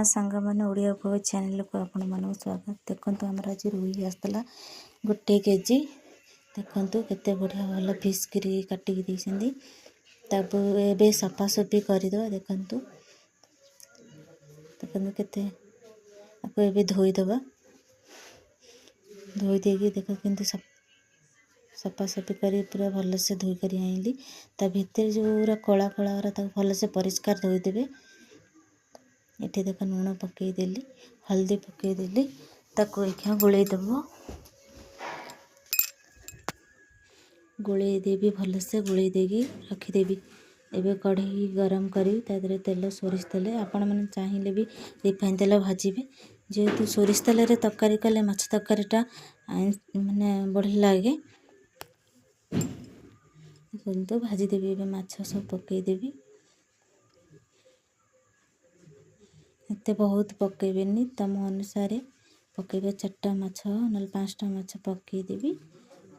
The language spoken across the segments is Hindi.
ना सांग मैंने ओडिया उपभोग चैनल को आपण मानक स्वागत। देखो आमर आज रुई आसला 1 केजी। देखो केते बढ़िया भल फिश करी काटिक देइछन्ती। ताबु एबे सफासफी करदे। देखो देखो केते आपको एबे धोई दबा। धोई देगी देखो किंतु सफासफी करी पूरा भल से धोई करी आइली। ता भीतर जो कला कला भल से परिष्कार धोई देबे। ये देख लुण पकईदेली हल्दी पकईदेली ताको एखा गोलई दब। गोलई देवी भल से गोलई देगी रखीदेवी। एबे कढ़ी गरम करी तादरे तेल सोरिष तेल आपण मैंने चाहिए भी रिफाइन तेल भाजबे। जेहेतु सोरिष तेल रे तरकारी कले माछ तरकारीटा माने बढ़िया लगे। तो भाजीदेवी एबे माछ सब पकईदेवी। एते बहुत पकईबेनी तम अनुसार पकईबे। 4टा माछ न 5टा माछ पकईदेवी।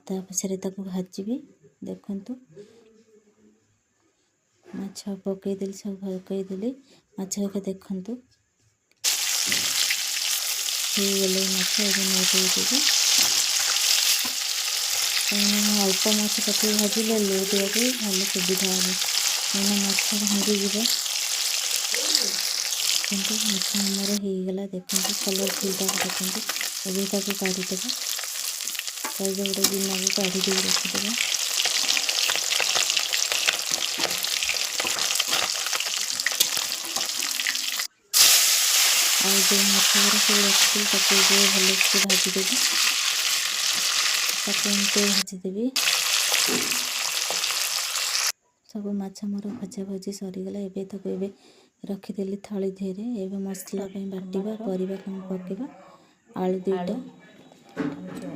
ता पछरे ताको भाजबी। देखंतु माछ पकईदेली सब पकईदेली माछ के देखंतु हे गले माछ एबे नोटेदेवी। अल्प माछ पकई भाजिले लोटियाके भल सुविधा हे। मैंने माछ भांगी जीव देखो माछ आमर हो गला। देखो कलरफुल देखो अभी ताको काढ़ीदेव। गोटे गिना को काढ़ी रखीदेव। और जो माछ सब रखी भल से भाजीदेवी। भाजीदेवी सब माछ मोर भजा भजी सरीगला। एबे ताको एबे रखीदेली थली धेरे। एबे मसला बाटिबा परिबा कम पकेबा। आलू 2टा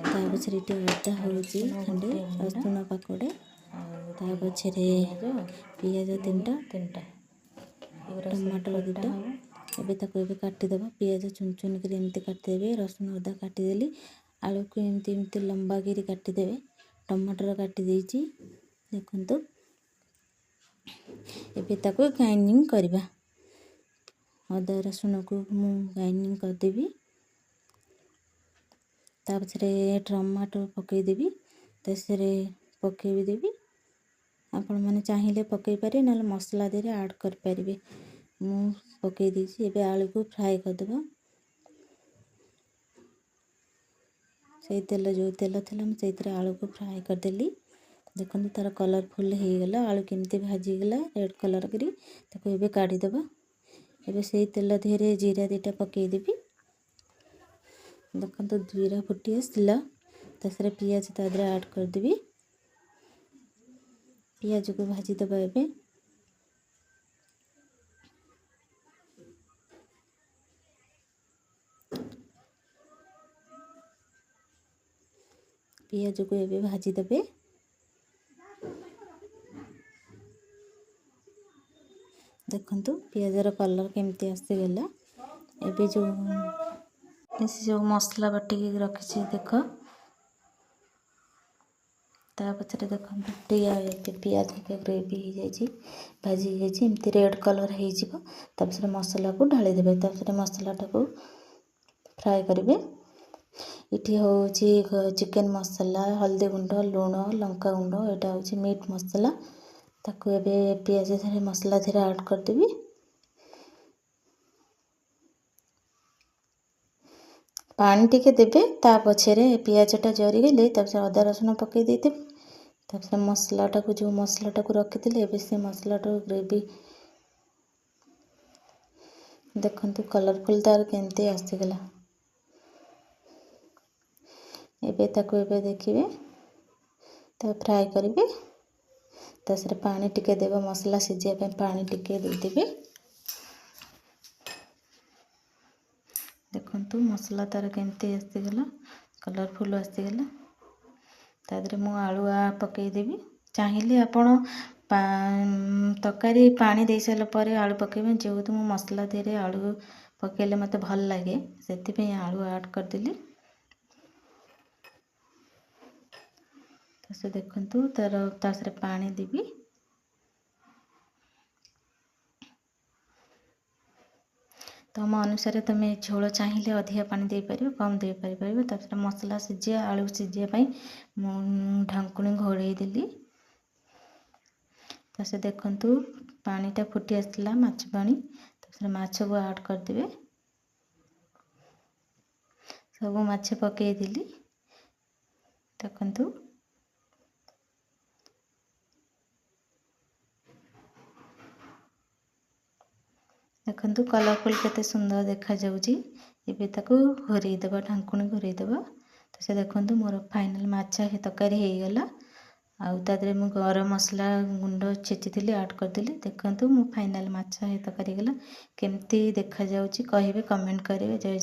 ता पछरे अदा होची खंडे रसुण पाकड़े ता पछरे पियाज 3टा टमाटर 2टा। एबे ताको एबे काटी दबा। पियाज चुन चुन कर एमती काटी देबे। रसुण अदा काटी देली। आलू को एमती लंबा गिरी काटी देबे। टमाटर काटी देइची देखंतु। एबे ताको ग्राइंडिंग करबा। अदा रसुण को मु ग्राइंडिंग कर देबी। ता पछरे टमाटर पकई देबी। तसरे पकई देबी। आपण माने चाहिए पकई पारे ना मसला देरे ऐड कर पारिबे। मु पकई देछि। एबे आलू को फ्राई कर देबा। से तेल जो तेल थला हम सेतरे आलू को फ्राई कर देली। देखंतु तार कलरफुल हो गला। आलू केमती भाजी गला रेड कलर करी ताको एबे काढ़ी देबा। एबे से तेल धेरे जीरा 2टा पकई देबी। देखंतु जीरा फुटी आसला। तसरे पियाज तादरे ऐड कर देबी। पियाज को भाजी देबा। एबे पियाज को एबे भाजी देबे। देखंतु पियाजर कलर केमती आसीगला। एबे जो मसला बाटी रखी देख ता पछरे देखंतु पियाज के ग्रेवी हो जाइए भाजी हो जाइए एमती रेड कलर हो। तब मसला को ढाली देबे। तब मसलाटा को फ्राई करेंगे। इठी होची चिकन मसला हल्दी गुंड लुण लंका गुंड एटा होची मीट मसला। ताको एबे पियाज धरे मसला धरे ऐड कर देबी। पानी टिके देबे। ता पछरे पियाजटा जरी गले तब से अदा रसुण पकई देते। तब से मसलाटा को जो मसलाटा को रखिथिले एबे से मसलाटा ग्रेवी देखंतु कलरफुल तार केमती आसीगला। एबे ताको एबे देखिबे ता फ्राई करिवे। तसरे पानी टिके देबे। मसला सिझिया पे पानी टिके दे देबे। देखंतु मसला तार केमती आसीगला कलरफुल आसीगला। तादरे मु आलू पकई देबी। चाहिए आपण तरकारी पानी दे सारा पर आलू पकईबे। जेहेतु मु मसला धीरे आलू पकईले मते भल लगे से आलू ऐड कर देली। तसे देखंतु तार पानी देबी। ତମ ଅନୁସାରେ ତୁମେ ଝୋଳ ଚାହିଁଲେ ଅଧିକା ପାଣି ଦେଇପାରିବ, କମ୍ ଦେଇପାରିବ। ତାପରେ ମସଲା ସିଝିବା, ଆଳୁ ସିଝିବା ପାଇଁ ମୁଁ ଢାଙ୍କୁଣୀ ଘୋଡ଼େଇ ଦେଲି। ତାପରେ ଦେଖନ୍ତୁ ପାଣିଟା ଫୁଟି ଆସିଥିଲା, ମାଛ ପାଣି। ତାପରେ ମାଛକୁ ଆଡ଼୍ କରିଦେବେ। ସବୁ ମାଛ ପକେଇଦେଲି। ଦେଖନ୍ତୁ ଦେଖନ୍ତୁ କଲରଫୁଲ୍ କେତେ ସୁନ୍ଦର ଦେଖାଯାଉଛି। ଏବେ ତାକୁ ଘୋରେଇ ଦେବା, ଢାଙ୍କୁଣୀ ଘୋରେଇ ଦେବା। ତ ସେ ଦେଖନ୍ତୁ ମୋର ଫାଇନାଲ୍ ମାଛ ତରକାରୀ ହେଇଗଲା। ଆଉ ତା ଦେହରେ ମୁଁ ଗରମ ମସଲା ଗୁଣ୍ଡ ଛେଚିଥିଲି, ଆଡ଼୍ କରିଦେଲି। ଦେଖନ୍ତୁ ମୋ ଫାଇନାଲ୍ ମାଛ ତରକାରୀ ହେଇଗଲା। କେମିତି ଦେଖାଯାଉଛି କହିବେ, କମେଣ୍ଟ କରିବେ। ଜୟ